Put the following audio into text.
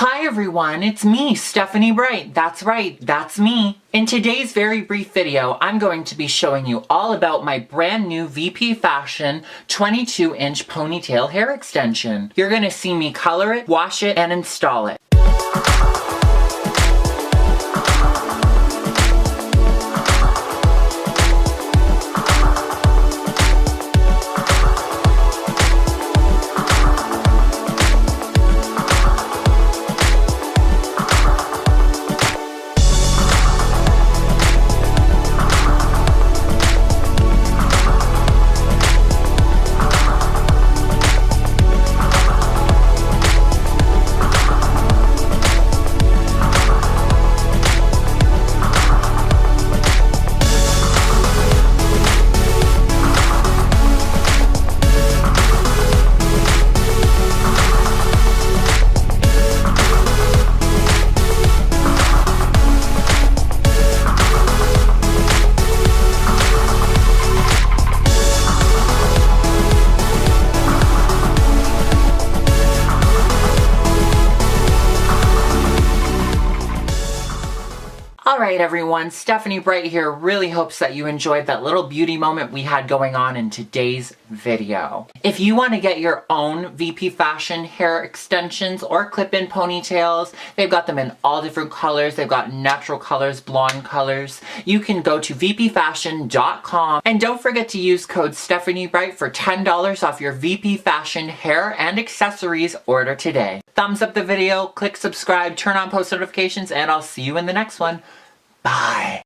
Hi everyone, it's me, Stephanie Brite. That's right, that's me. In today's very brief video, I'm going to be showing you all about my brand new VP Fashion 22-inch ponytail hair extension. You're going to see me color it, wash it, and install it. Alright everyone, Stephanie Brite here. Really hopes that you enjoyed that little beauty moment we had going on in today's video. If you want to get your own VP Fashion hair extensions or clip-in ponytails, they've got them in all different colors. They've got natural colors, blonde colors. You can go to vpfashion.com and don't forget to use code Stephanie Brite for $10 off your VP Fashion hair and accessories order today. Thumbs up the video, click subscribe, turn on post notifications, and I'll see you in the next one. Bye.